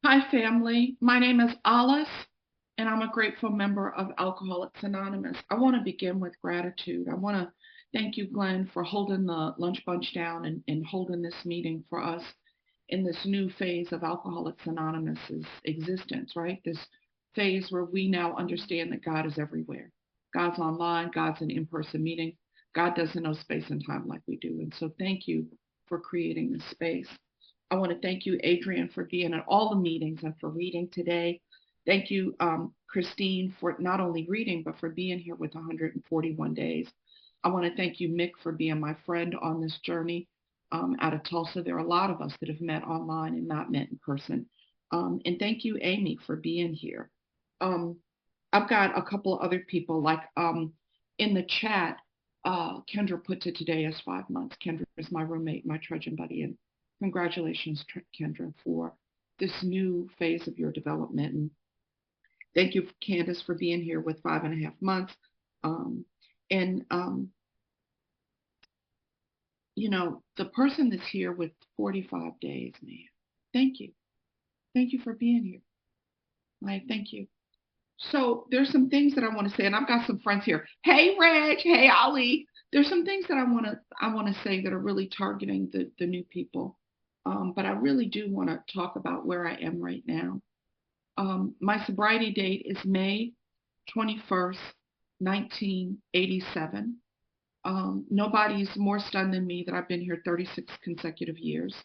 Hi, family. My name is Olis, and I'm a grateful member of Alcoholics Anonymous. I want to begin with gratitude. I want to thank you, Glenn, for holding the lunch bunch down and holding this meeting for us in this new phase of Alcoholics Anonymous's existence, right? This phase where we now understand that God is everywhere. God's online, God's an in person meeting. God doesn't know space and time like we do. And so, thank you for creating this space. I want to thank you, Adrian, for being at all the meetings and for reading today. Thank you, Christine, for not only reading, but for being here with 141 days. I want to thank you, Mick, for being my friend on this journey out of Tulsa. There are a lot of us that have met online and not met in person. And thank you, Amy, for being here. Um, I've got a couple of other people, like in the chat, Kendra put to today as 5 months. Kendra is my roommate, my trudging buddy, and congratulations, Kendra, for this new phase of your development. And thank you, Candace, for being here with 5.5 months. Um, and, the person that's here with 45 days, man, thank you. Thank you for being here. Right? Thank you. So there's some things that I want to say, and I've got some friends here. Hey, Reg. Hey, Ali. There's some things that I want to say that are really targeting the new people. But I really do want to talk about where I am right now. My sobriety date is May 21st, 1987. Nobody's more stunned than me that I've been here 36 consecutive years.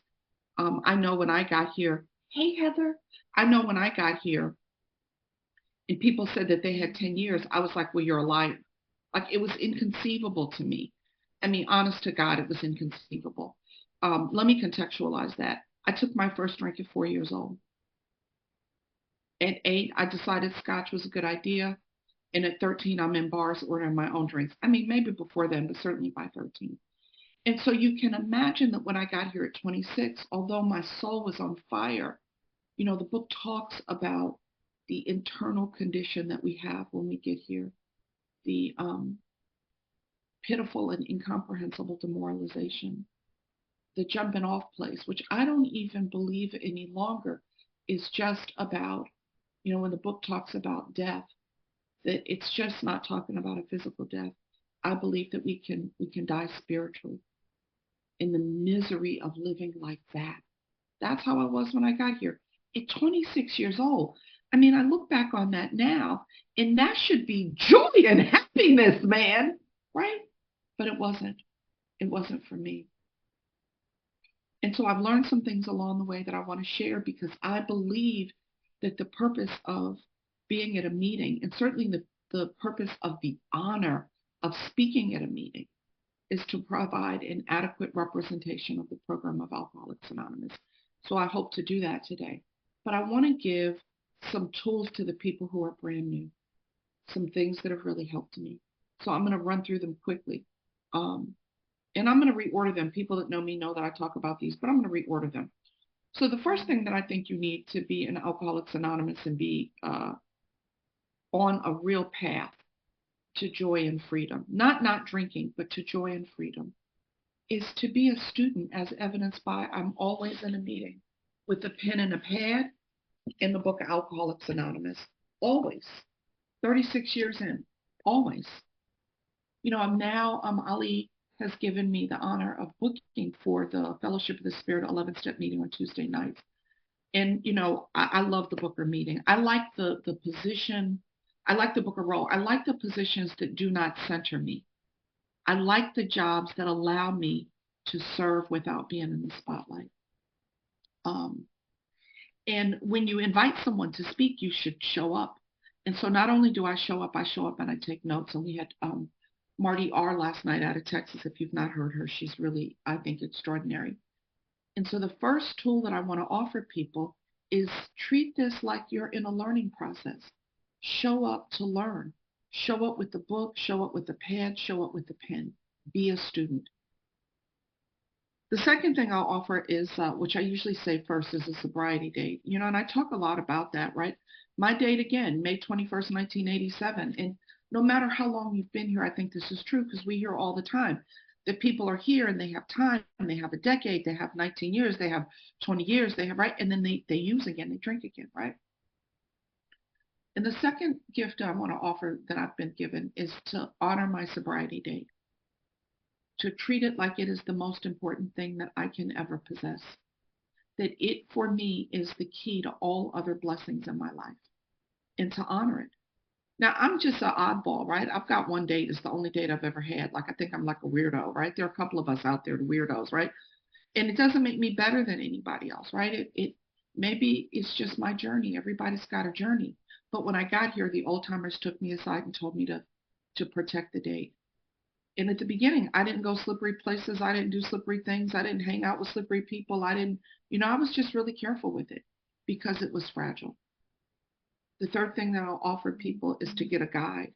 I know when I got here, hey, Heather, I know when I got here, and people said that they had 10 years, I was like, well, you're a liar. Like, it was inconceivable to me. I mean, honest to God, it was inconceivable. Let me contextualize that. I took my first drink at 4 years old. At 8, I decided scotch was a good idea. And at 13, I'm in bars ordering my own drinks. I mean, maybe before then, but certainly by 13. And so you can imagine that when I got here at 26, although my soul was on fire, the book talks about the internal condition that we have when we get here, the pitiful and incomprehensible demoralization, the jumping off place, which I don't even believe any longer is just about, when the book talks about death, that it's just not talking about a physical death. I believe that we can die spiritually in the misery of living like that. That's how I was when I got here at 26 years old. I mean, I look back on that now, and that should be joy and happiness, man, right? But it wasn't. It wasn't for me. And so I've learned some things along the way that I want to share because I believe that the purpose of being at a meeting, and certainly the purpose of the honor of speaking at a meeting, is to provide an adequate representation of the program of Alcoholics Anonymous. So I hope to do that today. But I want to give some tools to the people who are brand new, some things that have really helped me. So I'm going to run through them quickly. And I'm going to reorder them. People that know me know that I talk about these, but I'm going to reorder them. So the first thing that I think you need to be an Alcoholics Anonymous and be on a real path to joy and freedom, not drinking, but to joy and freedom, is to be a student, as evidenced by I'm always in a meeting with a pen and a pad in the book Alcoholics Anonymous. Always. 36 years in. Always. Ali has given me the honor of booking for the Fellowship of the Spirit 11-step meeting on Tuesday nights. And, I love the Booker meeting. I like the position. I like the Booker role. I like the positions that do not center me. I like the jobs that allow me to serve without being in the spotlight. And when you invite someone to speak, you should show up. And so not only do I show up and I take notes. And we had Marty R. last night out of Texas. If you've not heard her, she's really, I think, extraordinary. And so the first tool that I want to offer people is treat this like you're in a learning process. Show up to learn. Show up with the book, show up with the pad, show up with the pen. Be a student. The second thing I'll offer is, which I usually say first, is a sobriety date. And I talk a lot about that, right? My date again, May 21st, 1987. And no matter how long you've been here, I think this is true because we hear all the time. that people are here and they have time, and they have a decade, they have 19 years, they have 20 years, they have, right? And then they use again, they drink again, right? And the second gift I want to offer that I've been given is to honor my sobriety date, to treat it like it is the most important thing that I can ever possess. That it, for me, is the key to all other blessings in my life, and to honor it. Now, I'm just an oddball, right? I've got one date. It's the only date I've ever had. Like, I think I'm like a weirdo, right? There are a couple of us out there, the weirdos, right? And it doesn't make me better than anybody else, right? It maybe it's just my journey. Everybody's got a journey. But when I got here, the old timers took me aside and told me to protect the date. And at the beginning, I didn't go slippery places. I didn't do slippery things. I didn't hang out with slippery people. I didn't, I was just really careful with it because it was fragile. The third thing that I'll offer people is to get a guide,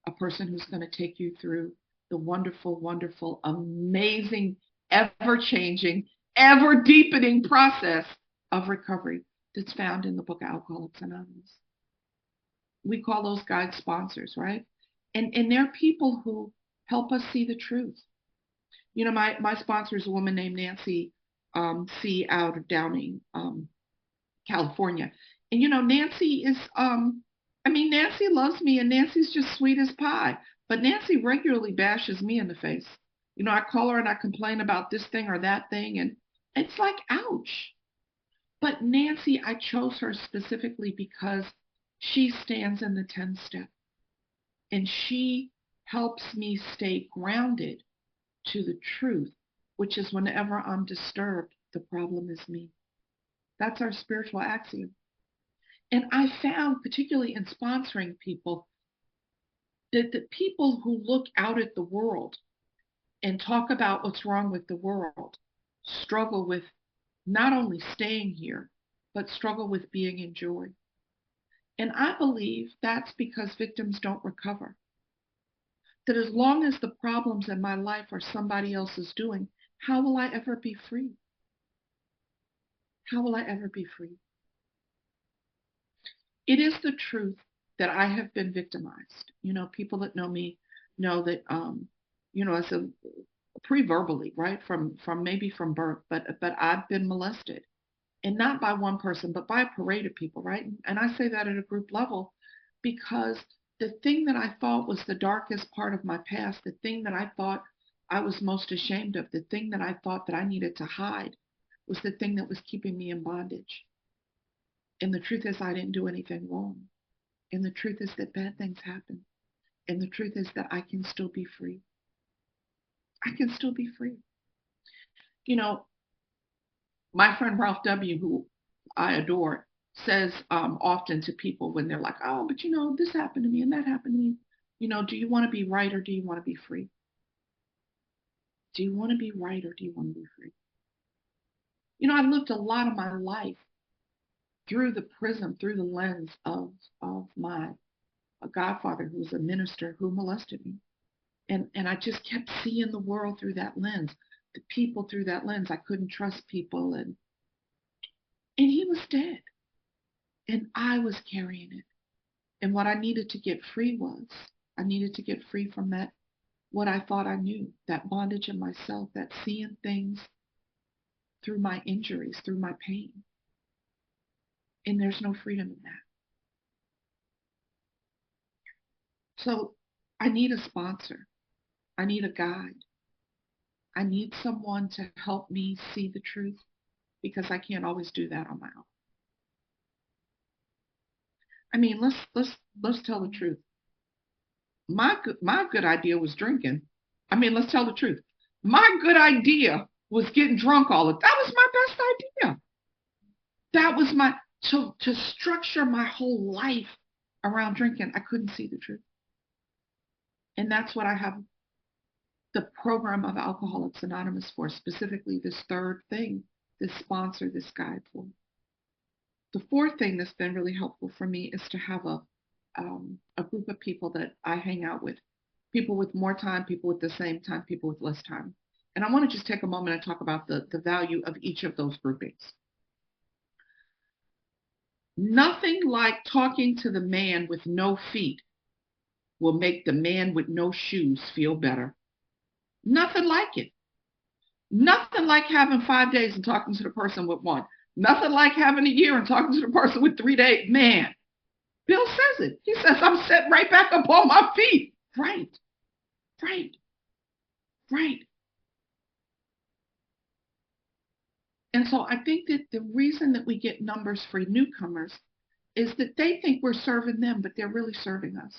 a person who's going to take you through the wonderful, wonderful, amazing, ever changing, ever deepening process of recovery that's found in the book Alcoholics Anonymous. We call those guides sponsors, right? And they're people who help us see the truth. My sponsor is a woman named Nancy C. out of Downing, California. And Nancy is, Nancy loves me, and Nancy's just sweet as pie. But Nancy regularly bashes me in the face. I call her and I complain about this thing or that thing, and it's like, ouch. But Nancy, I chose her specifically because she stands in the 10 step, and she helps me stay grounded to the truth, which is whenever I'm disturbed, the problem is me. That's our spiritual axiom. And I found, particularly in sponsoring people, that the people who look out at the world and talk about what's wrong with the world struggle with not only staying here, but struggle with being in joy. And I believe that's because victims don't recover. That as long as the problems in my life are somebody else's doing, how will I ever be free? How will I ever be free? It is the truth that I have been victimized. People that know me know that, as a pre-verbally, right, from maybe from birth, but I've been molested, and not by one person, but by a parade of people, right? And I say that at a group level because the thing that I thought was the darkest part of my past, the thing that I thought I was most ashamed of, the thing that I thought that I needed to hide, was the thing that was keeping me in bondage. And the truth is, I didn't do anything wrong. And the truth is that bad things happen. And the truth is that I can still be free. I can still be free. My friend Ralph W., who I adore, says often to people when they're like, oh, but this happened to me and that happened to me. Do you want to be right or do you want to be free? Do you want to be right or do you want to be free? I lived a lot of my life through the prism, through the lens of my godfather, who was a minister, who molested me. And I just kept seeing the world through that lens, the people through that lens. I couldn't trust people, and he was dead, and I was carrying it. And what I needed to get free from that, what I thought I knew, that bondage in myself, that seeing things through my injuries, through my pain. And there's no freedom in that. So I need a sponsor. I need a guide. I need someone to help me see the truth, because I can't always do that on my own. Let's tell the truth. My good idea was drinking. Let's tell the truth. My good idea was getting drunk all the time. That was my best idea. That was to structure my whole life around drinking. I couldn't see the truth. And that's what I have the program of Alcoholics Anonymous for, specifically this third thing, this sponsor, this guide for. The fourth thing that's been really helpful for me is to have a group of people that I hang out with, people with more time, people with the same time, people with less time. And I want to just take a moment and talk about the value of each of those groupings. Nothing like talking to the man with no feet will make the man with no shoes feel better. Nothing like it. Nothing like having 5 days and talking to the person with one. Nothing like having a year and talking to the person with 3 days. Man, Bill says it. He says, I'm set right back up on my feet. Right, right, right. And so I think that the reason that we get numbers for newcomers is that they think we're serving them, but they're really serving us.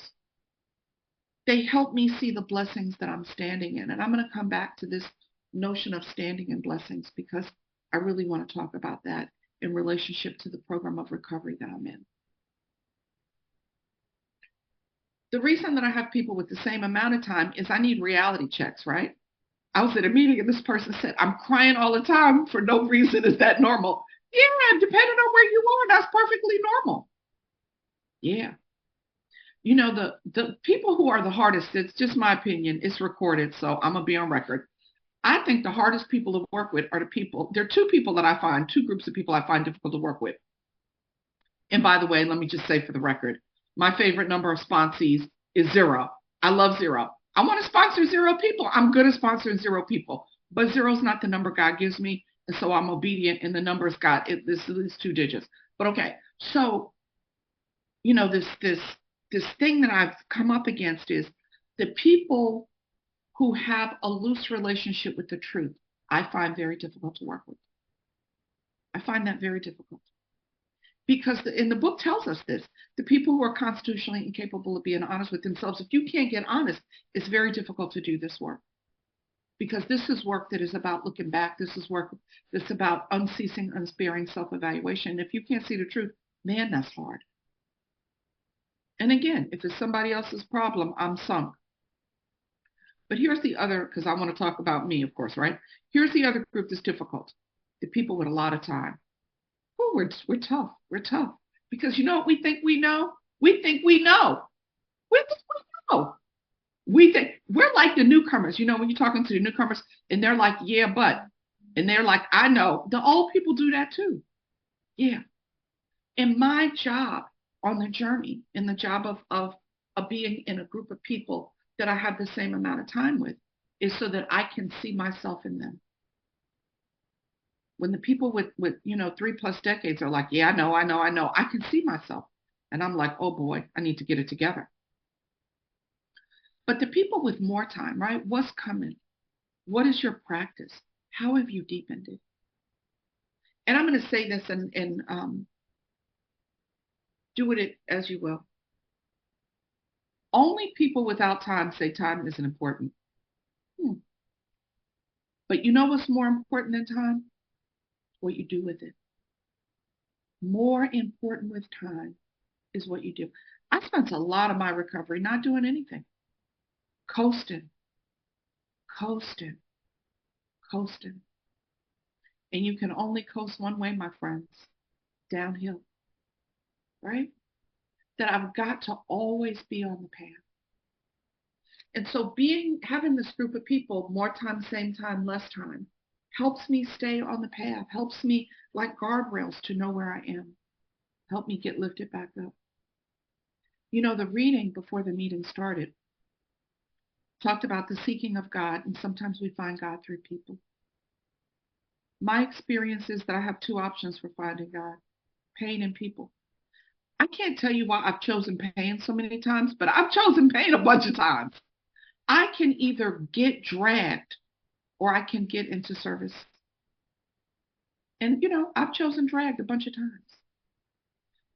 They help me see the blessings that I'm standing in. And I'm going to come back to this notion of standing in blessings because I really want to talk about that in relationship to the program of recovery that I'm in. The reason that I have people with the same amount of time is I need reality checks, right? I was at a meeting and this person said, I'm crying all the time for no reason. Is that normal? Yeah, depending on where you are, that's perfectly normal. Yeah. You know, the people who are the hardest, it's just my opinion, it's recorded, so I'm gonna be on record. I think the hardest people to work with are the people, there are two people that I find, two groups of people I find difficult to work with. And by the way, let me just say for the record, my favorite number of sponsees is zero. I love zero. I want to sponsor zero people. I'm good at sponsoring zero people, but zero is not the number God gives me. And so I'm obedient, and the number's God. This is 2 digits. But okay, so you know this thing that I've come up against is the people who have a loose relationship with the truth. I find very difficult to work with. I find that very difficult because in the book tells us this: the people who are constitutionally incapable of being honest with themselves. If you can't get honest, it's very difficult to do this work because this is work that is about looking back. This is work that's about unceasing, unsparing self-evaluation. If you can't see the truth, man, that's hard. And again, if it's somebody else's problem, I'm sunk. But here's the other, because I want to talk about me, of course, right? Here's the other group that's difficult: the people with a lot of time. Oh, we're tough. We're tough. Because you know what we think we know? We think we know. We think we know. We think we're like the newcomers. You know, when you're talking to the newcomers and they're like, yeah, but, and they're like, I know. The old people do that too. Yeah. And my job on the journey, in the job of being in a group of people that I have the same amount of time with, is so that I can see myself in them. When the people with 3+ decades are like, yeah, I know, I can see myself. And I'm like, oh boy, I need to get it together. But the people with more time, right? What's coming? What is your practice? How have you deepened it? And I'm going to say this and do it as you will. Only people without time say time isn't important. But you know what's more important than time? What you do with it. More important with time is what you do. I spent a lot of my recovery not doing anything, coasting, coasting, coasting. And you can only coast one way, my friends, downhill, right? That I've got to always be on the path. And so having this group of people, more time, same time, less time, helps me stay on the path, helps me like guardrails to know where I am, help me get lifted back up. You know, the reading before the meeting started talked about the seeking of God, and sometimes we find God through people. My experience is that I have two options for finding God: pain and people. I can't tell you why I've chosen pain so many times, but I've chosen pain a bunch of times. I can either get dragged or I can get into service. And you know, I've chosen dragged a bunch of times.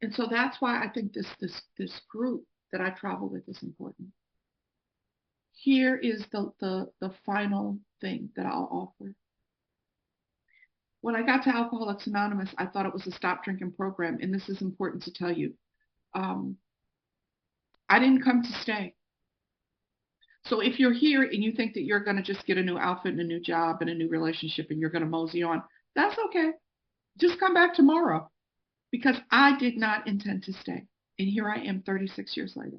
And so that's why I think this group that I travel with is important. Here is the final thing that I'll offer. When I got to Alcoholics Anonymous, I thought it was a stop drinking program, and this is important to tell you. I didn't come to stay. So if you're here and you think that you're going to just get a new outfit and a new job and a new relationship and you're going to mosey on, that's okay. Just come back tomorrow, because I did not intend to stay. And here I am 36 years later.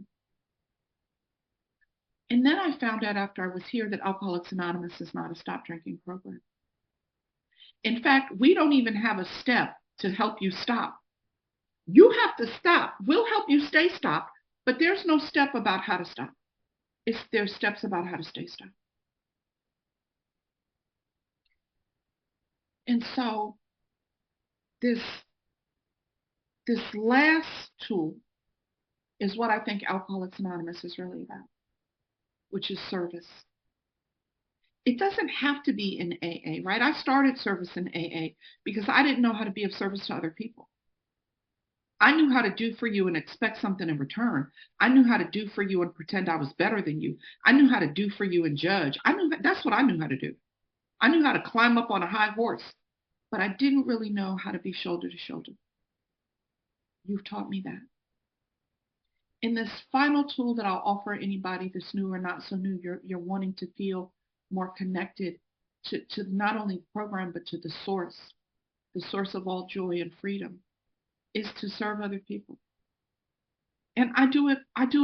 And then I found out after I was here that Alcoholics Anonymous is not a stop drinking program. In fact, we don't even have a step to help you stop. You have to stop. We'll help you stay stopped, but there's no step about how to stop. There's steps about how to stay stopped. And so this last tool is what I think Alcoholics Anonymous is really about, which is service. It doesn't have to be in AA, right? I started service in AA because I didn't know how to be of service to other people. I knew how to do for you and expect something in return. I knew how to do for you and pretend I was better than you. I knew how to do for you and judge. That's what I knew how to do. I knew how to climb up on a high horse, but I didn't really know how to be shoulder to shoulder. You've taught me that. In this final tool that I'll offer anybody that's new or not so new, you're wanting to feel more connected to not only the program, but to the source of all joy and freedom, is to serve other people. And I do it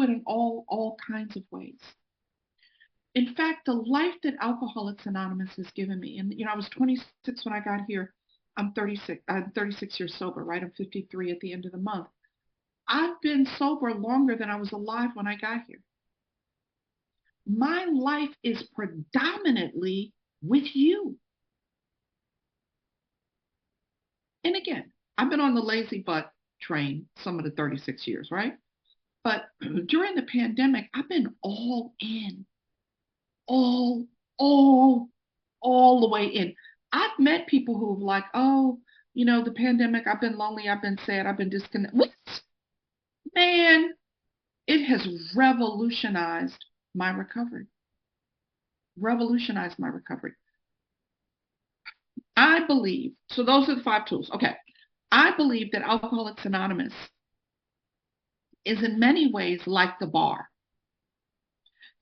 in all kinds of ways. In fact, the life that Alcoholics Anonymous has given me, and I was 26 when I got here. I'm 36 years sober, right? I'm 53 at the end of the month. I've been sober longer than I was alive when I got here. My life is predominantly with you. And again, I've been on the lazy butt train some of the 36 years, right? But during the pandemic, I've been all in, all the way in. I've met people who've like, oh, the pandemic, I've been lonely, I've been sad, I've been disconnected. What? Man, it has revolutionized my recovery. Revolutionized my recovery. I believe, so those are the 5 tools. Okay. I believe that Alcoholics Anonymous is in many ways like the bar.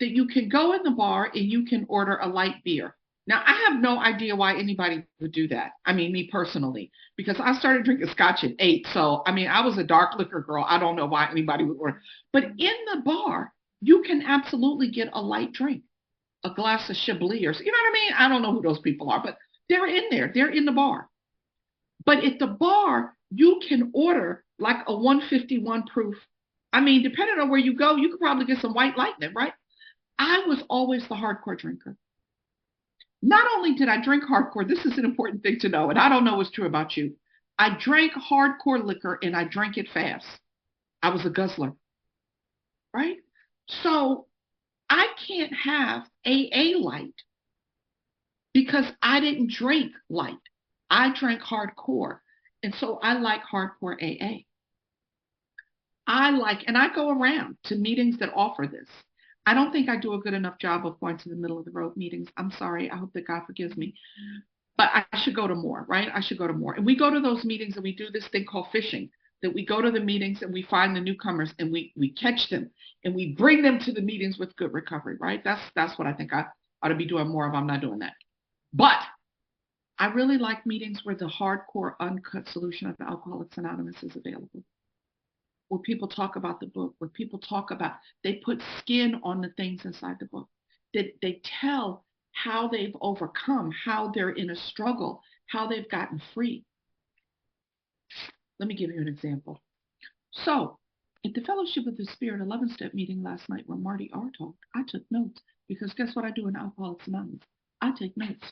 That you can go in the bar and you can order a light beer. Now, I have no idea why anybody would do that. I mean, me personally, because I started drinking scotch at 8. So, I mean, I was a dark liquor girl. I don't know why anybody would order. But in the bar, you can absolutely get a light drink, a glass of Chablis, or, you know what I mean? I don't know who those people are, but they're in there. They're in the bar. But at the bar, you can order like a 151 proof. I mean, depending on where you go, you could probably get some White Lightning, right? I was always the hardcore drinker. Not only did I drink hardcore, this is an important thing to know, and I don't know what's true about you. I drank hardcore liquor and I drank it fast. I was a guzzler, right? So I can't have AA light because I didn't drink light. I drank hardcore. And so I like hardcore AA. And I go around to meetings that offer this. I don't think I do a good enough job of going to the middle of the road meetings. I'm sorry. I hope that God forgives me. But I should go to more, right? I should go to more. And we go to those meetings and we do this thing called fishing, that we go to the meetings and we find the newcomers and we catch them and we bring them to the meetings with good recovery, right? That's what I think I ought to be doing more of. I'm not doing that. But I really like meetings where the hardcore, uncut solution of Alcoholics Anonymous is available. Where people talk about the book, where people talk about, they put skin on the things inside the book. They tell how they've overcome, how they're in a struggle, how they've gotten free. Let me give you an example. So, at the Fellowship of the Spirit 11-step meeting last night where Marty R. talked, I took notes because guess what I do in Alcoholics Anonymous? I take notes.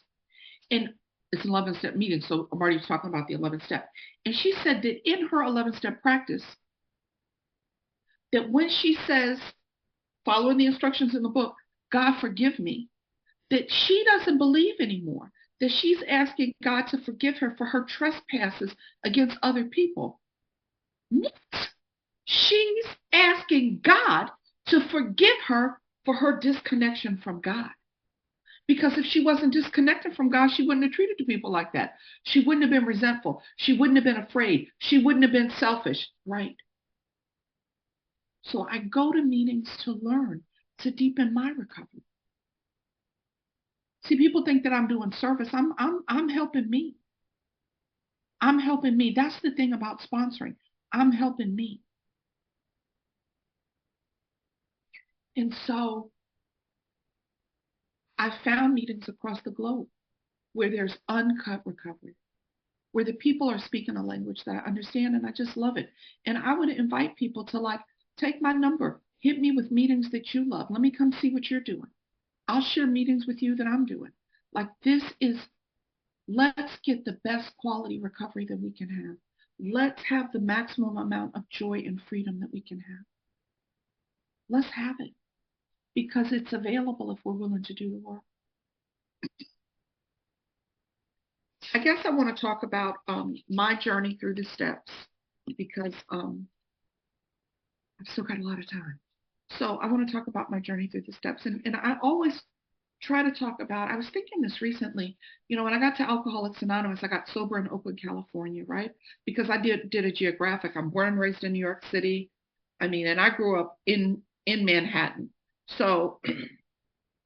And it's an 11-step meeting, so Marty was talking about the 11th step. And she said that in her 11-step practice, that when she says, following the instructions in the book, God forgive me, that she doesn't believe anymore, that she's asking God to forgive her for her trespasses against other people. What? She's asking God to forgive her for her disconnection from God. Because if she wasn't disconnected from God, she wouldn't have treated the people like that. She wouldn't have been resentful. She wouldn't have been afraid. She wouldn't have been selfish, right? So I go to meetings to learn, to deepen my recovery. See, people think that I'm doing service. I'm helping me. I'm helping me. That's the thing about sponsoring. I'm helping me. And so I found meetings across the globe where there's uncut recovery, where the people are speaking a language that I understand and I just love it. And I would invite people to take my number, hit me with meetings that you love. Let me come see what you're doing. I'll share meetings with you that I'm doing. This is Let's get the best quality recovery that we can have. Let's have the maximum amount of joy and freedom that we can have. Let's have it because it's available if we're willing to do the work. I guess I want to talk about my journey through the steps because I've still got a lot of time. So I want to talk about my journey through the steps. And I always try to talk about, I was thinking this recently, when I got to Alcoholics Anonymous, I got sober in Oakland, California, right? Because I did a geographic. I'm born and raised in New York City. I mean, and I grew up in Manhattan. So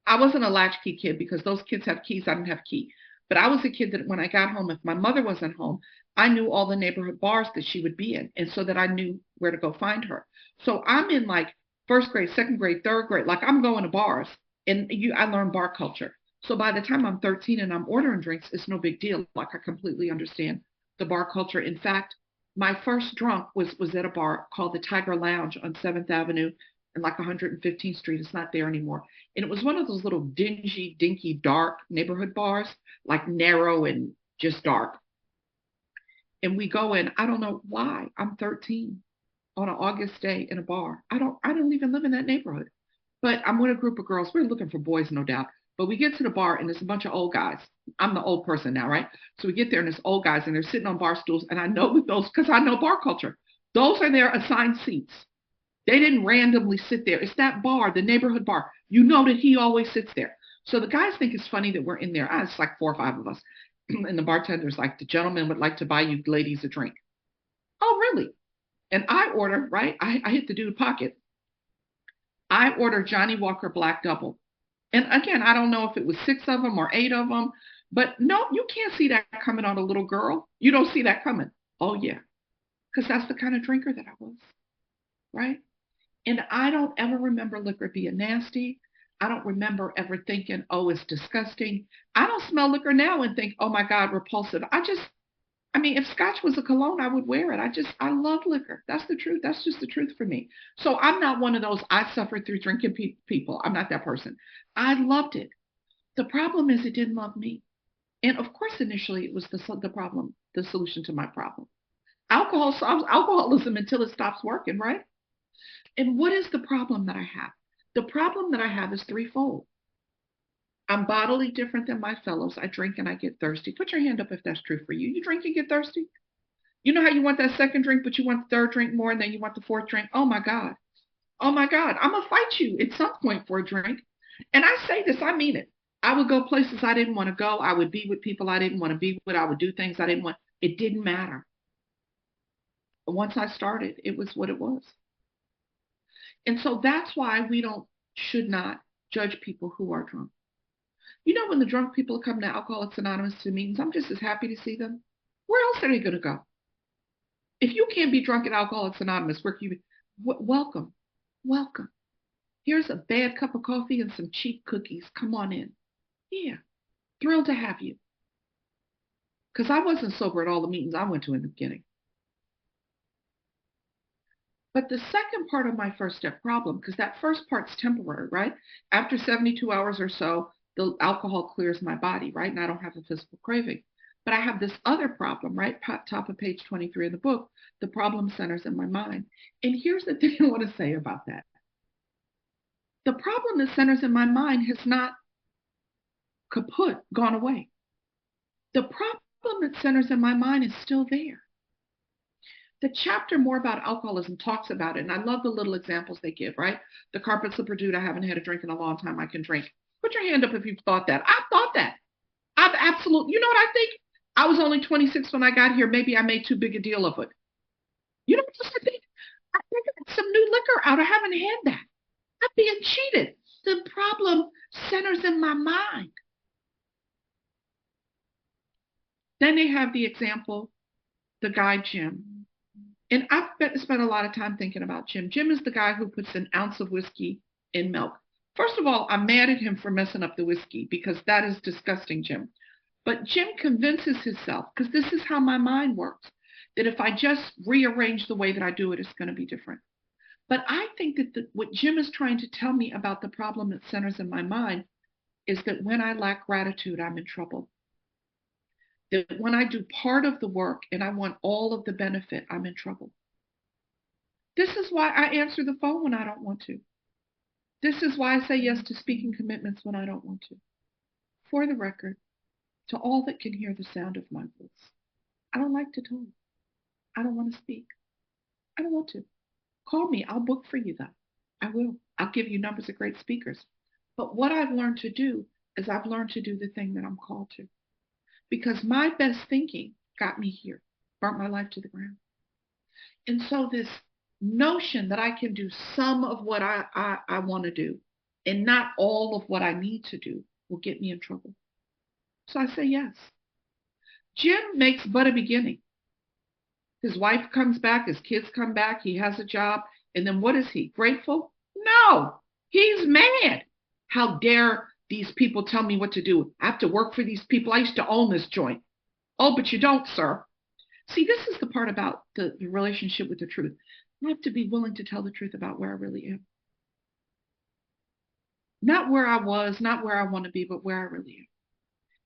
I wasn't a latchkey kid because those kids have keys. I didn't have a key. But I was a kid that when I got home, if my mother wasn't home, I knew all the neighborhood bars that she would be in. And so that I knew where to go find her. So I'm in like first grade, second grade, third grade, like I'm going to bars and I learned bar culture. So by the time I'm 13 and I'm ordering drinks, it's no big deal. Like I completely understand the bar culture. In fact, my first drunk was at a bar called the Tiger Lounge on 7th Avenue and like 115th Street. It's not there anymore. And it was one of those little dingy, dinky, dark neighborhood bars, like narrow and just dark. And we go in. I don't know why. I'm 13 on an August day in a bar. I don't even live in that neighborhood. But I'm with a group of girls. We're looking for boys, no doubt. But we get to the bar and there's a bunch of old guys. I'm the old person now, right? So we get there and there's old guys and they're sitting on bar stools. And I know that those, because I know bar culture, those are their assigned seats. They didn't randomly sit there. It's that bar, the neighborhood bar. You know that he always sits there. So the guys think it's funny that we're in there. It's like 4 or 5 of us. And the bartender's like, the gentleman would like to buy you ladies a drink. Oh, really? And I order, right? I hit the dude pocket. I order Johnny Walker Black Double. And again, I don't know if it was 6 of them or 8 of them, but no, you can't see that coming on a little girl. You don't see that coming. Oh, yeah. Because that's the kind of drinker that I was, right? And I don't ever remember liquor being nasty. I don't remember ever thinking, oh, it's disgusting. I don't smell liquor now and think, oh my God, repulsive. I mean, if scotch was a cologne, I would wear it. I love liquor. That's the truth. That's just the truth for me. So I'm not one of those, I suffered through drinking people. I'm not that person. I loved it. The problem is it didn't love me. And of course, initially it was the problem, the solution to my problem. Alcohol solves alcoholism until it stops working, right? And what is the problem that I have? The problem that I have is threefold. I'm bodily different than my fellows. I drink and I get thirsty. Put your hand up if that's true for you. You drink and get thirsty? You know how you want that second drink, but you want the third drink more, and then you want the fourth drink? Oh my God. Oh my God. I'm going to fight you at some point for a drink. And I say this, I mean it. I would go places I didn't want to go. I would be with people I didn't want to be with. I would do things I didn't want. It didn't matter. But once I started, it was what it was. And so that's why should not judge people who are drunk. When the drunk people come to Alcoholics Anonymous to meetings, I'm just as happy to see them. Where else are they going to go? If you can't be drunk at Alcoholics Anonymous, where can you be? Welcome. Welcome. Here's a bad cup of coffee and some cheap cookies. Come on in. Yeah. Thrilled to have you. Because I wasn't sober at all the meetings I went to in the beginning. But the second part of my first step problem, because that first part's temporary, right? After 72 hours or so, the alcohol clears my body, right? And I don't have a physical craving. But I have this other problem, right? Top of page 23 of the book, the problem centers in my mind. And here's the thing I want to say about that. The problem that centers in my mind has not kaput, gone away. The problem that centers in my mind is still there. The chapter more about alcoholism talks about it, and I love the little examples they give, right? The carpet slipper dude, I haven't had a drink in a long time, I can drink. Put your hand up if you've thought that. I've thought that. I've absolutely, you know what I think? I was only 26 when I got here. Maybe I made too big a deal of it. You know what I think? I think I got some new liquor out. I haven't had that. I'm being cheated. The problem centers in my mind. Then they have the example, the guy Jim. And I've spent a lot of time thinking about Jim. Jim is the guy who puts an ounce of whiskey in milk. First of all, I'm mad at him for messing up the whiskey because that is disgusting, Jim. But Jim convinces himself, because this is how my mind works, that if I just rearrange the way that I do it, it's going to be different. But I think that what Jim is trying to tell me about the problem that centers in my mind is that when I lack gratitude, I'm in trouble. that when I do part of the work and I want all of the benefit, I'm in trouble. This is why I answer the phone when I don't want to. This is why I say yes to speaking commitments when I don't want to. For the record, to all that can hear the sound of my voice, I don't like to talk. I don't want to speak. I don't want to. Call me. I'll book for you, though. I will. I'll give you numbers of great speakers. But what I've learned to do is I've learned to do the thing that I'm called to. Because my best thinking got me here, burnt my life to the ground. And so this notion that I can do some of what I want to do and not all of what I need to do will get me in trouble. So I say yes. Jim makes but a beginning. His wife comes back, his kids come back, he has a job, and then what is he? Grateful? No, he's mad. How dare these people tell me what to do? I have to work for these people. I used to own this joint. Oh, but you don't, sir. See, this is the part about the relationship with the truth. I have to be willing to tell the truth about where I really am. Not where I was, not where I want to be, but where I really am.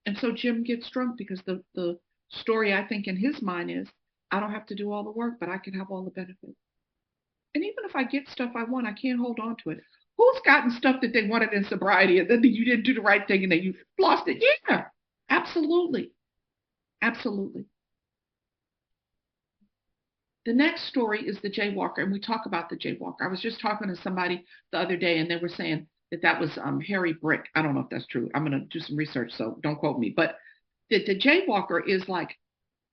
And so Jim gets drunk because the story I think in his mind is, I don't have to do all the work, but I can have all the benefits. And even if I get stuff I want, I can't hold on to it. Who's gotten stuff that they wanted in sobriety and then you didn't do the right thing and then you lost it? Yeah, absolutely. Absolutely. The next story is the jaywalker, and we talk about the jaywalker. I was just talking to somebody the other day, and they were saying that was Harry Brick. I don't know if that's true. I'm going to do some research, so don't quote me. But the jaywalker is like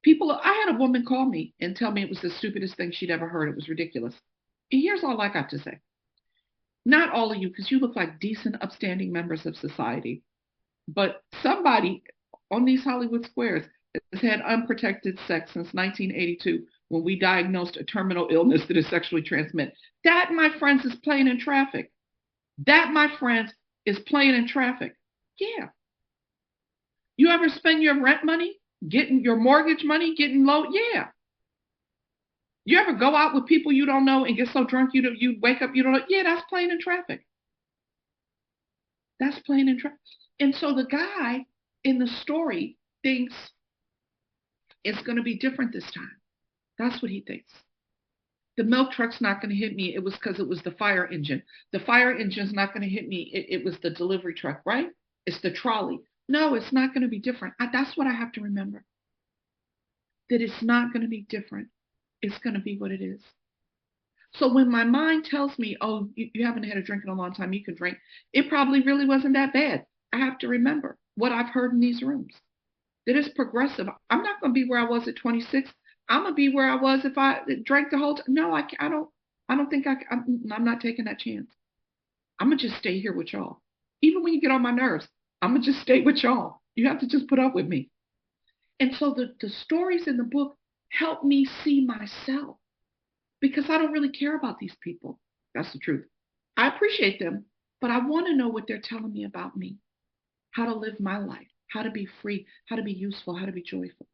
people. I had a woman call me and tell me it was the stupidest thing she'd ever heard. It was ridiculous. And here's all I got to say. Not all of you, because you look like decent, upstanding members of society, but somebody on these Hollywood squares has had unprotected sex since 1982 when we diagnosed a terminal illness that is sexually transmitted. That, my friends, is playing in traffic. That, my friends, is playing in traffic. Yeah. You ever spend your rent money, getting your mortgage money, getting low? Yeah. You ever go out with people you don't know and get so drunk you wake up, you don't know? Yeah, that's playing in traffic. That's playing in traffic. And so the guy in the story thinks it's going to be different this time. That's what he thinks. The milk truck's not going to hit me. It was because it was the fire engine. The fire engine's not going to hit me. It was the delivery truck, right? It's the trolley. No, it's not going to be different. That's what I have to remember. That it's not going to be different. It's going to be what it is. So when my mind tells me, oh, you haven't had a drink in a long time, you can drink, it probably really wasn't that bad. I have to remember what I've heard in these rooms. That it's progressive. I'm not going to be where I was at 26. I'm going to be where I was if I drank the whole time. No, I don't think I'm not taking that chance. I'm going to just stay here with y'all. Even when you get on my nerves, I'm going to just stay with y'all. You have to just put up with me. And so the stories in the book help me see myself because I don't really care about these people. That's the truth. I appreciate them, but I want to know what they're telling me about me, how to live my life, how to be free, how to be useful, how to be joyful.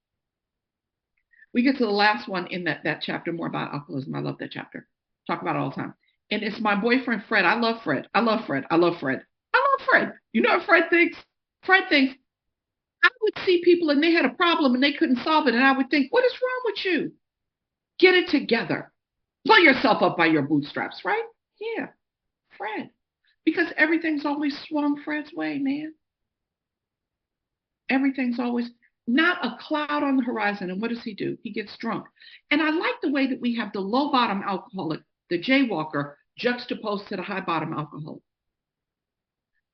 We get to the last one in that chapter, more about alcoholism. I love that chapter. Talk about it all the time. And it's my boyfriend, Fred. I love Fred. I love Fred. I love Fred. I love Fred. You know what Fred thinks? Fred thinks, I would see people and they had a problem and they couldn't solve it. And I would think, what is wrong with you? Get it together. Pull yourself up by your bootstraps, right? Yeah, Fred. Because everything's always swung Fred's way, man. Everything's always not a cloud on the horizon. And what does he do? He gets drunk. And I like the way that we have the low bottom alcoholic, the jaywalker, juxtaposed to the high bottom alcoholic.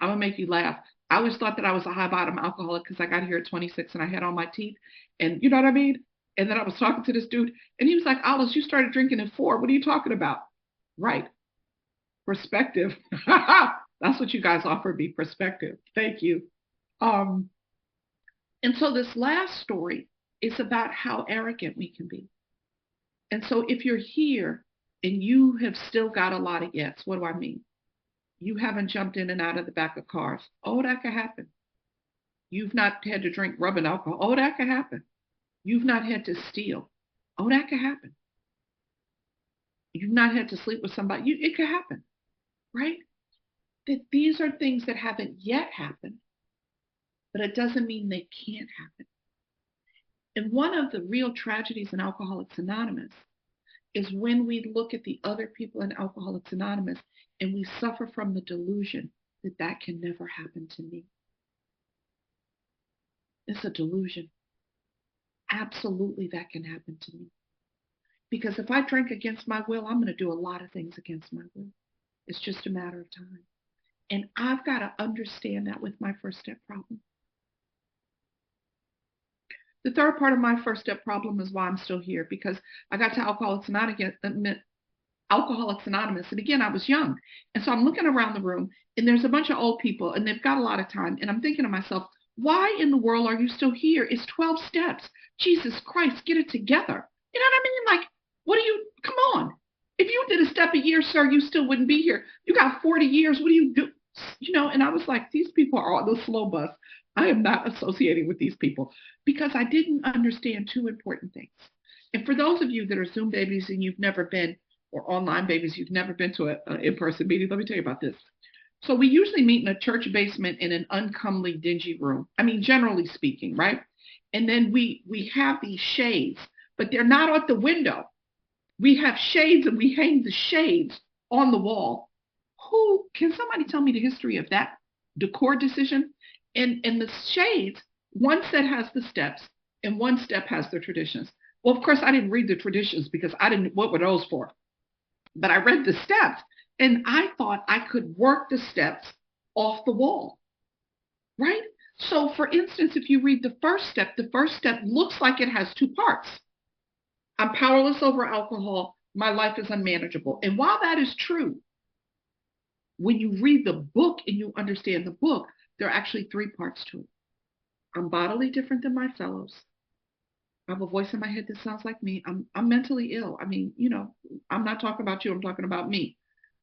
I'm going to make you laugh. I always thought that I was a high bottom alcoholic because I got here at 26 and I had all my teeth. And you know what I mean? And then I was talking to this dude and he was like, Olis, you started drinking at 4. What are you talking about? Right. Perspective. That's what you guys offered me, perspective. Thank you. And so this last story is about how arrogant we can be. And so if you're here and you have still got a lot of yes, what do I mean? You haven't jumped in and out of the back of cars. Oh, that could happen. You've not had to drink rubbing alcohol. Oh, that could happen. You've not had to steal. Oh, that could happen. You've not had to sleep with somebody. It could happen, right? That these are things that haven't yet happened, but it doesn't mean they can't happen. And one of the real tragedies in Alcoholics Anonymous is when we look at the other people in Alcoholics Anonymous and we suffer from the delusion that that can never happen to me. It's a delusion. Absolutely, that can happen to me. Because if I drink against my will, I'm going to do a lot of things against my will. It's just a matter of time. And I've got to understand that with my first step problem. The third part of my first step problem is why I'm still here, because I got to Alcoholics Anonymous, and again, I was young. And so I'm looking around the room, and there's a bunch of old people, and they've got a lot of time. And I'm thinking to myself, why in the world are you still here? It's 12 steps. Jesus Christ, get it together. You know what I mean? Like, what do you, come on. If you did a step a year, sir, you still wouldn't be here. You got 40 years. What do you do? You know, and I was like, these people are on the slow bus. I am not associating with these people because I didn't understand two important things. And for those of you that are Zoom babies and you've never been, or online babies, you've never been to an in-person meeting, let me tell you about this. So we usually meet in a church basement in an uncomely, dingy room. I mean, generally speaking, right? And then we have these shades, but they're not at the window. We have shades and we hang the shades on the wall. Who, can somebody tell me the history of that decor decision? And the shades, one set has the steps and one step has the traditions. Well, of course, I didn't read the traditions because I didn't, what were those for? But I read the steps and I thought I could work the steps off the wall, right? So for instance, if you read the first step looks like it has two parts. I'm powerless over alcohol. My life is unmanageable. And while that is true, when you read the book and you understand the book, there are actually three parts to it. I'm bodily different than my fellows. I have a voice in my head that sounds like me. I'm mentally ill. I mean, you know, I'm not talking about you. I'm talking about me.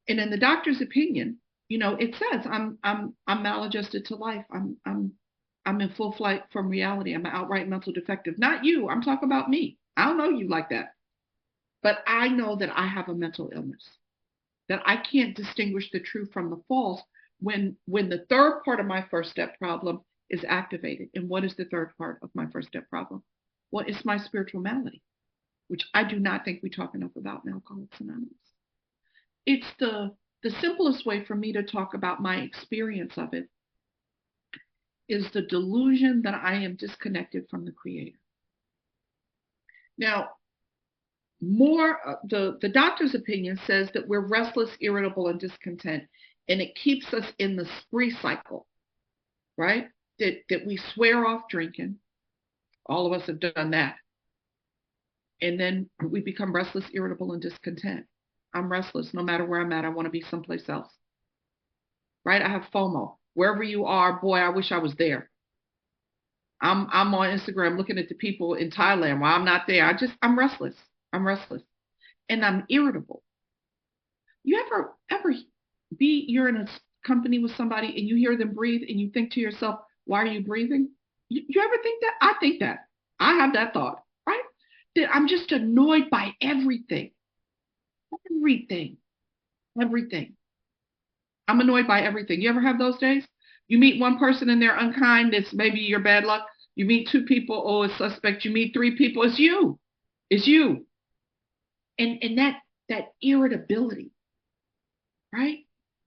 And in the doctor's opinion, you know, it says I'm maladjusted to life. I'm in full flight from reality. I'm an outright mental defective. Not you. I'm talking about me. I don't know you like that. But I know that I have a mental illness, that I can't distinguish the true from the false when the third part of my first step problem is activated. And what is the third part of my first step problem? Well, it's my spiritual malady, which I do not think we talk enough about in Alcoholics Anonymous. It's the simplest way for me to talk about my experience of it is the delusion that I am disconnected from the Creator. Now, the doctor's opinion says that we're restless, irritable, and discontent, and it keeps us in the spree cycle, right? That we swear off drinking. All of us have done that. And then we become restless, irritable, and discontent. I'm restless. No matter where I'm at, I want to be someplace else, right? I have FOMO. Wherever you are, boy, I wish I was there. I'm on Instagram looking at the people in Thailand while I'm not there. I'm restless. I'm restless. And I'm irritable. You ever you're in a company with somebody and you hear them breathe and you think to yourself, why are you breathing? You ever think that? I think that. I have that thought, right? That I'm just annoyed by everything. Everything. I'm annoyed by everything. You ever have those days? You meet one person and they're unkind. It's maybe your bad luck. You meet two people, oh, it's suspect. You meet three people, it's you. It's you. And that irritability, right?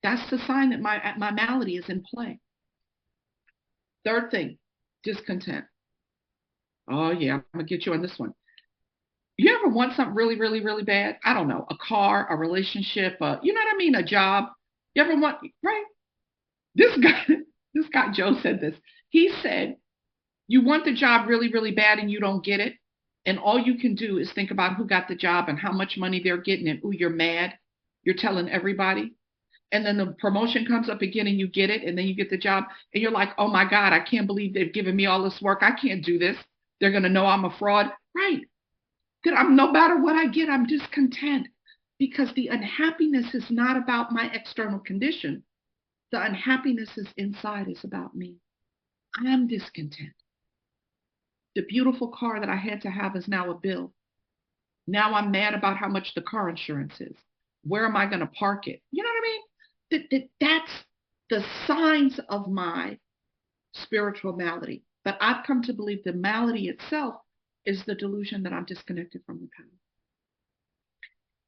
That's the sign that my malady is in play. Third thing, discontent. Oh yeah, I'm gonna get you on this one. You ever want something really, really, really bad? I don't know, a car, a relationship, you know what I mean, a job. You ever want, right? This guy Joe said this. He said, you want the job really, really bad and you don't get it. And all you can do is think about who got the job and how much money they're getting and ooh, you're mad. You're telling everybody. And then the promotion comes up again and you get it. And then you get the job and you're like, oh my God, I can't believe they've given me all this work. I can't do this. They're going to know I'm a fraud. Right. That no matter what I get, I'm discontent because the unhappiness is not about my external condition. The unhappiness is inside is about me. I'm discontent. The beautiful car that I had to have is now a bill. Now I'm mad about how much the car insurance is. Where am I going to park it? You know what I mean? That's the signs of my spiritual malady. But I've come to believe the malady itself is the delusion that I'm disconnected from the power.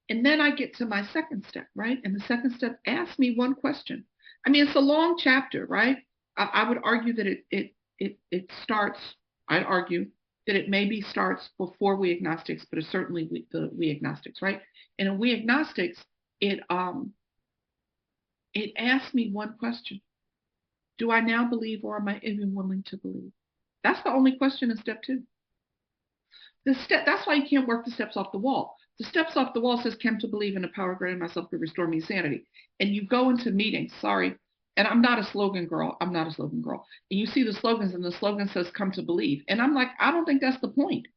And then I get to my second step, right? And the second step asks me one question. I mean, it's a long chapter, right? I would argue that it starts, I'd argue that it maybe starts before we agnostics, but it's certainly we agnostics, right? And in we agnostics, it asks me one question. Do I now believe, or am I even willing to believe? That's the only question in step 2. That's why you can't work the steps off the wall. The steps off the wall says, "Come to believe in the power greater than myself to restore me sanity." And you go into meetings, sorry, and I'm not a slogan girl. I'm not a slogan girl. And you see the slogans, and the slogan says, "Come to believe." And I'm like, I don't think that's the point.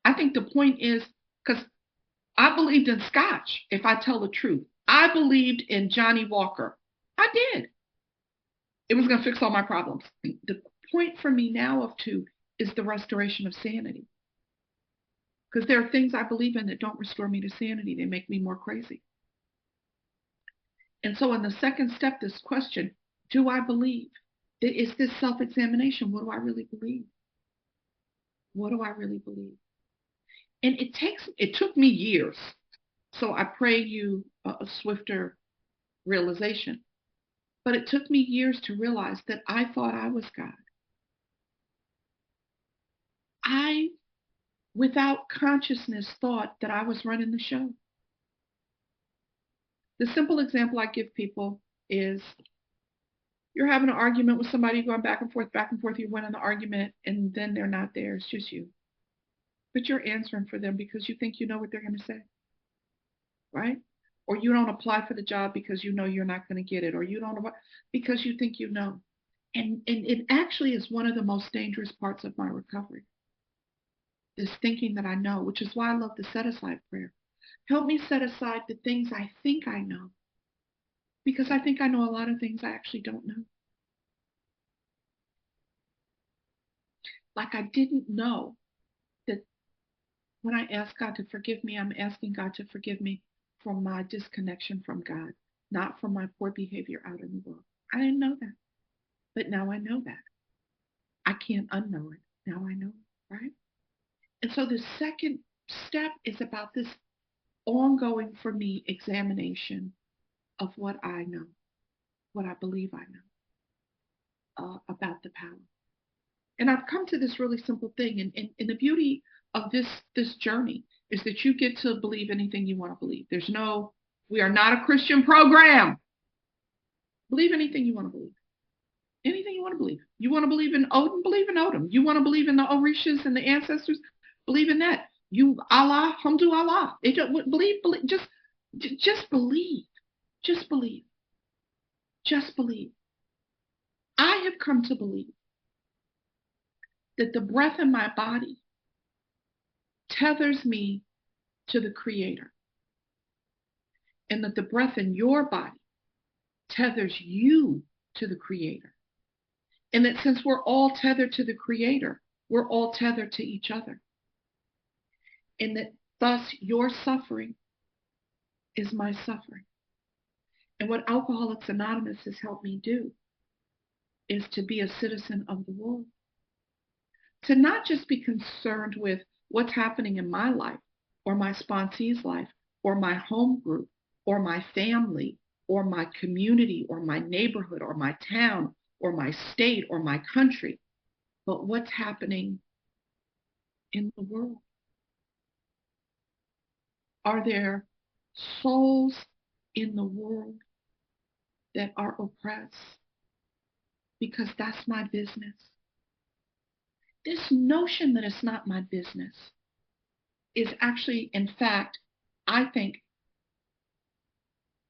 I think the point is, because I believed in Scotch, if I tell the truth. I believed in Johnny Walker. I did. It was going to fix all my problems. The point for me now of 2 is the restoration of sanity. Because there are things I believe in that don't restore me to sanity. They make me more crazy. And so in the second step, this question, do I believe? Is this self-examination? What do I really believe? What do I really believe? And it took me years. So I pray you a swifter realization. But it took me years to realize that I thought I was God. I, without consciousness, thought that I was running the show. The simple example I give people is you're having an argument with somebody, going back and forth, you win an argument, and then they're not there. It's just you. But you're answering for them because you think you know what they're going to say, right? Or you don't apply for the job because you know you're not going to get it, or you don't because you think you know. And it actually is one of the most dangerous parts of my recovery. This thinking that I know, which is why I love the set aside prayer. Help me set aside the things I think I know, because I think I know a lot of things I actually don't know. Like I didn't know that when I ask God to forgive me, I'm asking God to forgive me from my disconnection from God, not from my poor behavior out in the world. I didn't know that, but now I know that. I can't unknow it. Now I know it, right? And so the second step is about this ongoing, for me, examination of what I know, what I believe I know about the power. And I've come to this really simple thing. And the beauty of this journey is that you get to believe anything you want to believe. We are not a Christian program. Believe anything you want to believe. Anything you want to believe. You want to believe in Odin? Believe in Odin. You want to believe in the Orishas and the ancestors? Believe in that. Allah, Hamdu Allah. Believe, just believe. Just believe. Just believe. I have come to believe that the breath in my body tethers me to the Creator, and that the breath in your body tethers you to the Creator, and that since we're all tethered to the Creator, we're all tethered to each other, and that thus your suffering is my suffering. And what Alcoholics Anonymous has helped me do is to be a citizen of the world, to not just be concerned with what's happening in my life or my sponsee's life or my home group or my family or my community or my neighborhood or my town or my state or my country, but what's happening in the world. Are there souls in the world that are oppressed? Because that's my business. This notion that it's not my business is actually, in fact, I think,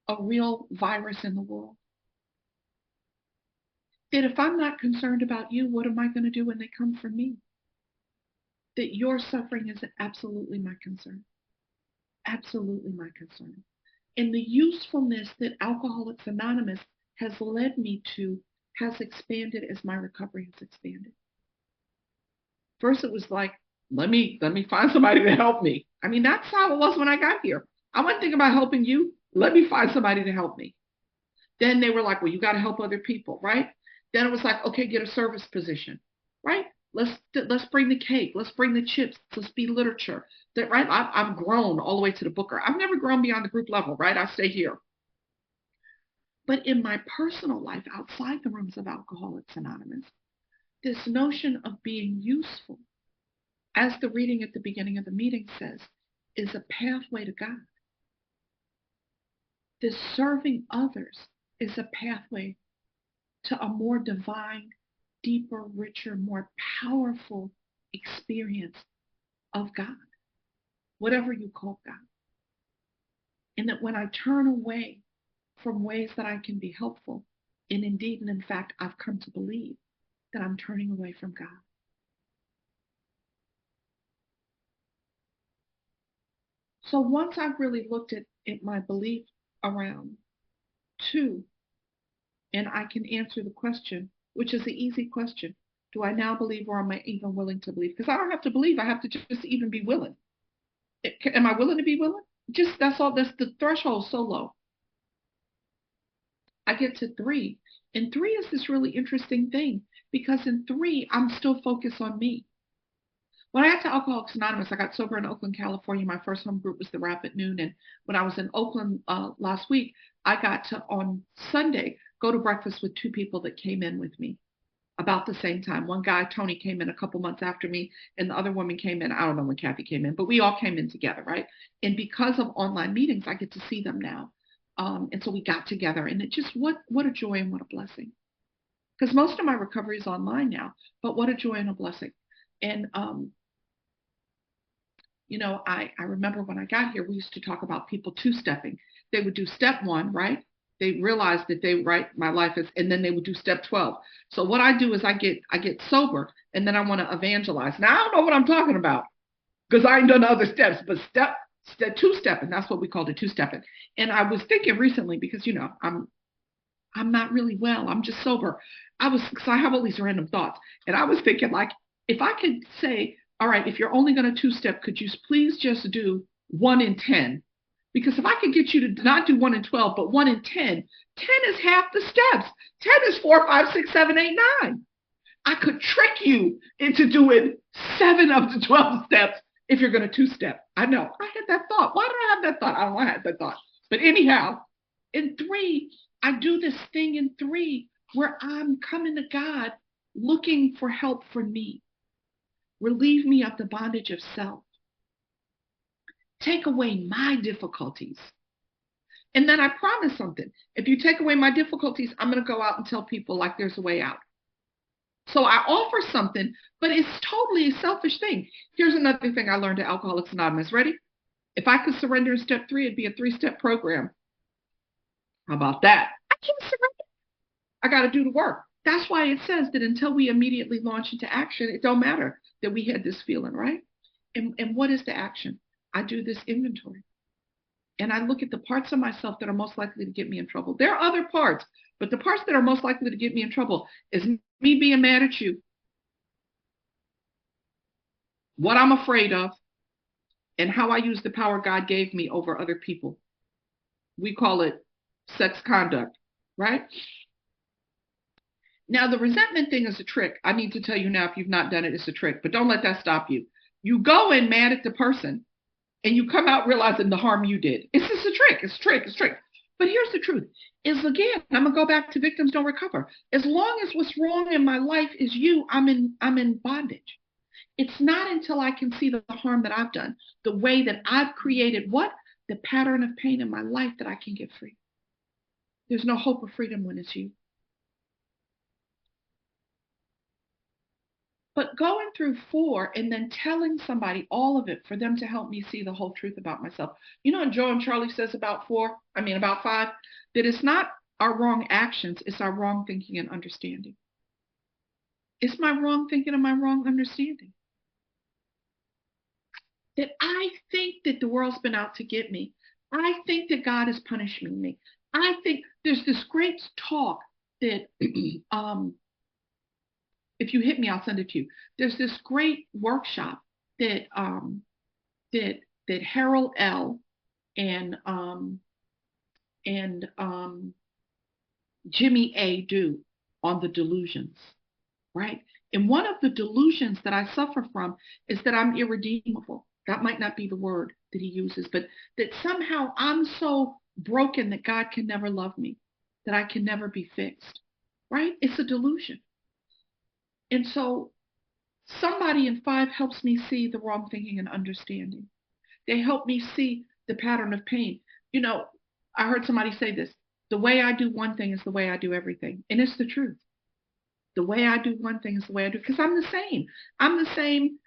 a real virus in the world. That if I'm not concerned about you, what am I going to do when they come for me? That your suffering is absolutely my concern. Absolutely my concern. And the usefulness that Alcoholics Anonymous has led me to has expanded as my recovery has expanded. First, it was like, let me find somebody to help me. I mean, that's how it was when I got here. I wasn't thinking about helping you. Let me find somebody to help me. Then they were like, well, you got to help other people, right? Then it was like, okay, get a service position, right? Let's bring the cake. Let's bring the chips. Let's be literature. That right. I've grown all the way to the booker. I've never grown beyond the group level. Right. I stay here. But in my personal life, outside the rooms of Alcoholics Anonymous, this notion of being useful, as the reading at the beginning of the meeting says, is a pathway to God. This serving others is a pathway to a more divine, deeper, richer, more powerful experience of God, whatever you call God. And that when I turn away from ways that I can be helpful, and indeed, and in fact, I've come to believe that I'm turning away from God. So once I've really looked at my belief around two, and I can answer the question, which is the easy question, do I now believe or am I even willing to believe? Because I don't have to believe, I have to just even be willing. Am I willing to be willing? Just that's all, that's the threshold so low. I get to 3. And 3 is this really interesting thing because in 3, I'm still focused on me. When I got to Alcoholics Anonymous, I got sober in Oakland, California. My first home group was the Rap at Noon. And when I was in Oakland last week, I got to, on Sunday, go to breakfast with 2 people that came in with me about the same time. One guy, Tony, came in a couple months after me, and the other woman came in, I don't know when Kathy came in, but we all came in together, right? And because of online meetings, I get to see them now. And so we got together, and it just, what a joy and what a blessing. Because most of my recovery is online now, but what a joy and a blessing. And, I remember when I got here, we used to talk about people 2-stepping. They would do step 1, right? They realized that they my life is, and then they would do step 12. So what I do is I get sober, and then I want to evangelize. Now I don't know what I'm talking about because I ain't done the other steps, but step 2-stepping. That's what we called it, 2-stepping. And I was thinking recently because I'm not really well. I'm just sober. Because I have all these random thoughts, and I was thinking like if I could say, all right, if you're only going to 2-step, could you please just do 1 in 10? Because if I could get you to not do 1 in 12, but 1 in 10, 10 is half the steps. 10 is 4, 5, 6, 7, 8, 9. I could trick you into doing 7 of the 12 steps if you're going to 2-step. I know. I had that thought. Why did I have that thought? I don't know why I had that thought. But anyhow, in 3, I do this thing in 3 where I'm coming to God looking for help for me. Relieve me of the bondage of self. Take away my difficulties. And then I promise something. If you take away my difficulties, I'm going to go out and tell people like there's a way out. So I offer something, but it's totally a selfish thing. Here's another thing I learned at Alcoholics Anonymous. Ready? If I could surrender in step 3, it'd be a 3-step program. How about that? I can't surrender. I got to do the work. That's why it says that until we immediately launch into action, it don't matter that we had this feeling, right? And what is the action? I do this inventory. And I look at the parts of myself that are most likely to get me in trouble. There are other parts, but the parts that are most likely to get me in trouble is me being mad at you, what I'm afraid of, and how I use the power God gave me over other people. We call it sex conduct, right? Now, the resentment thing is a trick. I need to tell you now, if you've not done it, it's a trick, but don't let that stop you. You go in mad at the person, and you come out realizing the harm you did. It's just a trick. It's a trick. It's a trick. But here's the truth. Is again, I'm gonna go back to victims don't recover. As long as what's wrong in my life is you, I'm in bondage. It's not until I can see the harm that I've done, the way that I've created the pattern of pain in my life, that I can get free. There's no hope of freedom when it's you. But going through 4 and then telling somebody all of it for them to help me see the whole truth about myself. You know what Joe and Charlie says about 5, that it's not our wrong actions, it's our wrong thinking and understanding. It's my wrong thinking and my wrong understanding. That I think that the world's been out to get me. I think that God is punishing me. I think there's this great talk that if you hit me, I'll send it to you. There's this great workshop that that Harold L. and Jimmy A. do on the delusions, right? And one of the delusions that I suffer from is that I'm irredeemable. That might not be the word that he uses, but that somehow I'm so broken that God can never love me, that I can never be fixed, right? It's a delusion. And so somebody in 5 helps me see the wrong thinking and understanding. They help me see the pattern of pain. You know, I heard somebody say this, the way I do one thing is the way I do everything. And it's the truth. The way I do one thing is the way I do, because I'm the same. I'm the same,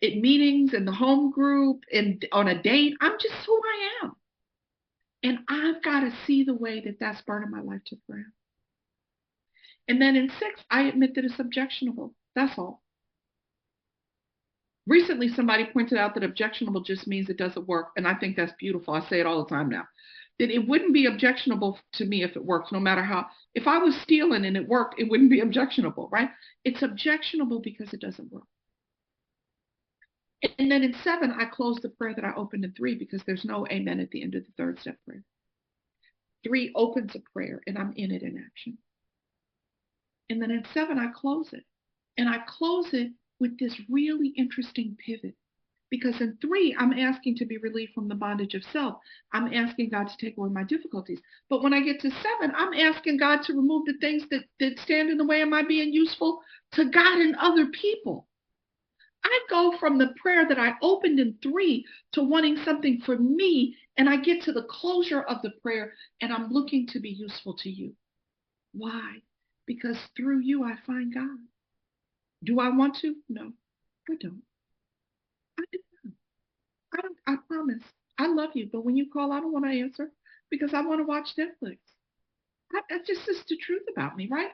at meetings, in the home group, and on a date. I'm just who I am. And I've got to see the way that that's burning my life to the ground. And then in 6, I admit that it's objectionable. That's all. Recently, somebody pointed out that objectionable just means it doesn't work. And I think that's beautiful. I say it all the time now. That it wouldn't be objectionable to me if it works, no matter how. If I was stealing and it worked, it wouldn't be objectionable, right? It's objectionable because it doesn't work. And then in 7, I close the prayer that I opened in 3 because there's no amen at the end of the 3rd step prayer. 3 opens a prayer and I'm in it in action. And then in 7, I close it. And I close it with this really interesting pivot. Because in 3, I'm asking to be relieved from the bondage of self. I'm asking God to take away my difficulties. But when I get to 7, I'm asking God to remove the things that stand in the way of my being useful to God and other people. I go from the prayer that I opened in 3 to wanting something for me, and I get to the closure of the prayer, and I'm looking to be useful to you. Why? Because through you, I find God. Do I want to? No, I don't. I don't. I promise. I love you, but when you call, I don't want to answer because I want to watch Netflix. That's just the truth about me, right?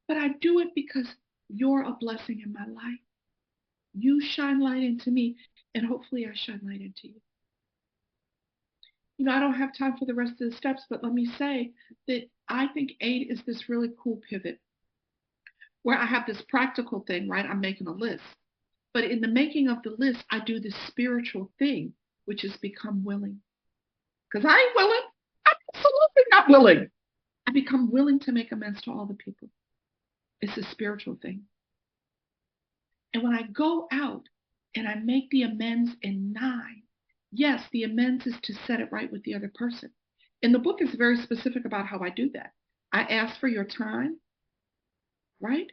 But I do it because you're a blessing in my life. You shine light into me, and hopefully I shine light into you. I don't have time for the rest of the steps, but let me say that I think 8 is this really cool pivot where I have this practical thing, right? I'm making a list. But in the making of the list, I do this spiritual thing, which is become willing. Because I ain't willing. I'm absolutely not willing. I become willing to make amends to all the people. It's a spiritual thing. And when I go out and I make the amends in 9, yes, the amends is to set it right with the other person. And the book is very specific about how I do that. I ask for your time, right?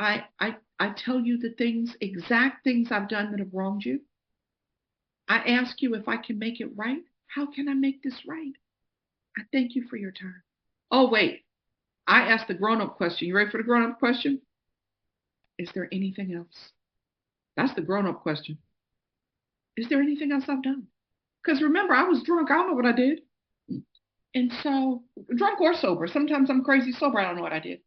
I tell you the exact things I've done that have wronged you. I ask you if I can make it right. How can I make this right? I thank you for your time. Oh, wait. I asked the grown-up question. You ready for the grown-up question? Is there anything else? That's the grown-up question. Is there anything else I've done? Because remember, I was drunk. I don't know what I did. And so, drunk or sober. Sometimes I'm crazy sober. I don't know what I did.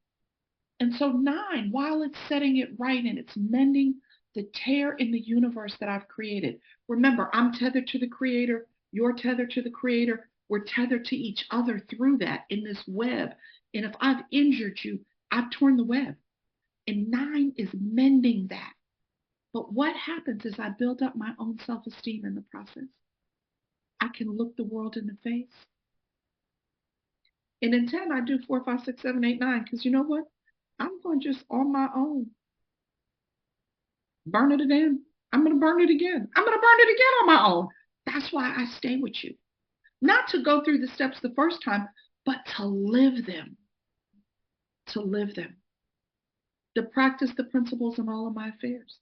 And so 9, while it's setting it right and it's mending the tear in the universe that I've created. Remember, I'm tethered to the Creator. You're tethered to the Creator. We're tethered to each other through that in this web. And if I've injured you, I've torn the web. And 9 is mending that. But what happens is I build up my own self-esteem in the process. I can look the world in the face. And in 10, I do 4, 5, 6, 7, 8, 9. Because you know what? I'm going just on my own. Burn it again. I'm going to burn it again. I'm going to burn it again on my own. That's why I stay with you. Not to go through the steps the first time, but to live them. To live them. To practice the principles in all of my affairs.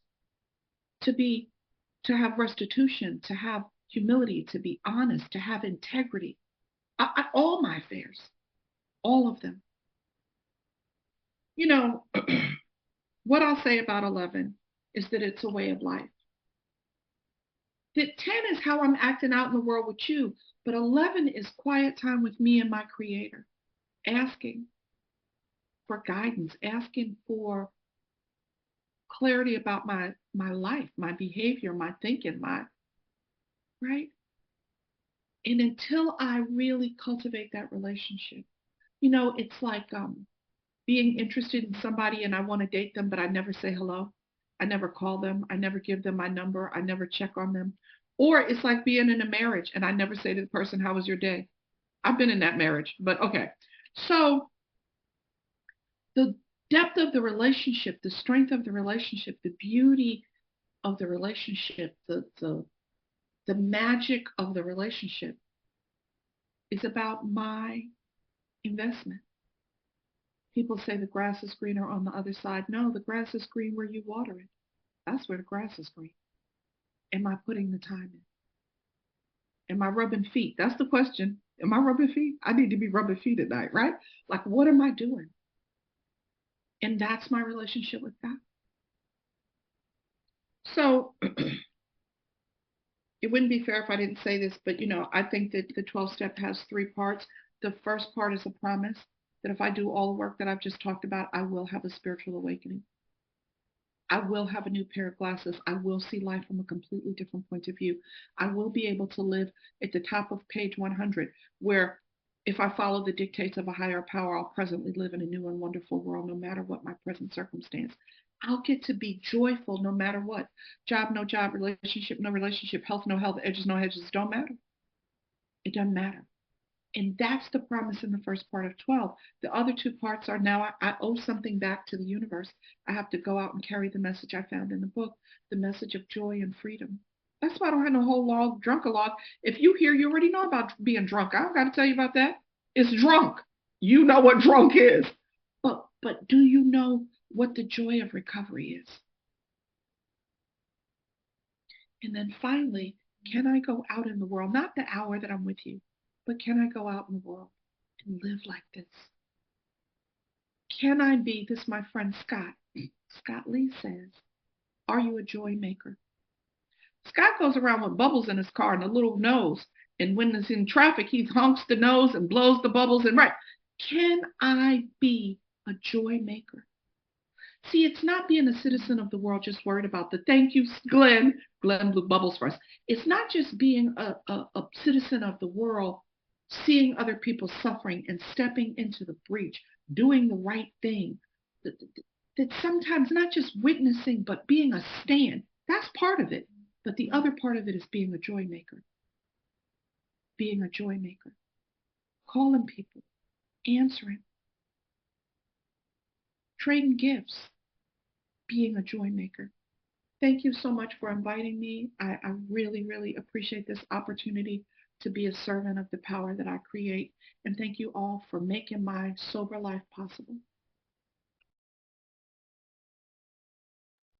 To have restitution, to have humility, to be honest, to have integrity. All my affairs. All of them. What I'll say about 11 is that it's a way of life. That 10 is how I'm acting out in the world with you, but 11 is quiet time with me and my Creator, asking for guidance, asking for clarity about my life, my behavior, my thinking, right? And until I really cultivate that relationship, it's like being interested in somebody and I want to date them, but I never say hello. I never call them. I never give them my number. I never check on them. Or it's like being in a marriage and I never say to the person, how was your day? I've been in that marriage, but okay. So depth of the relationship, the strength of the relationship, the beauty of the relationship, the magic of the relationship is about my investment. People say the grass is greener on the other side. No, the grass is green where you water it. That's where the grass is green. Am I putting the time in? Am I rubbing feet? That's the question. Am I rubbing feet? I need to be rubbing feet at night, right? Like, what am I doing? And that's my relationship with God. So it wouldn't be fair if I didn't say this, but I think that the 12 step has three parts. The first part is a promise that if I do all the work that I've just talked about, I will have a spiritual awakening. I will have a new pair of glasses. I will see life from a completely different point of view. I will be able to live at the top of page 100, where if I follow the dictates of a higher power, I'll presently live in a new and wonderful world, no matter what my present circumstance. I'll get to be joyful no matter what. Job, no job, relationship, no relationship, health, no health, edges, no hedges. It don't matter. It doesn't matter. And that's the promise in the first part of 12. The other two parts are now I owe something back to the universe. I have to go out and carry the message I found in the book, the message of joy and freedom. That's why I don't have no whole log, drunk-a-log. If you hear, you already know about being drunk. I don't got to tell you about that. It's drunk. You know what drunk is. But do you know what the joy of recovery is? And then finally, can I go out in the world, not the hour that I'm with you, but can I go out in the world and live like this? Can I be, this my friend Scott. Scott Lee says, are you a joy maker? Scott goes around with bubbles in his car and a little nose. And when he's in traffic, he honks the nose and blows the bubbles. And right, can I be a joy maker? See, it's not being a citizen of the world just worried about the thank you, Glenn. Glenn blew bubbles for us. It's not just being a citizen of the world, seeing other people suffering and stepping into the breach, doing the right thing. That sometimes not just witnessing, but being a stand. That's part of it. But the other part of it is being a joy maker. Being a joy maker. Calling people, answering, trading gifts, being a joy maker. Thank you so much for inviting me. I really, really appreciate this opportunity to be a servant of the power that I create. And thank you all for making my sober life possible.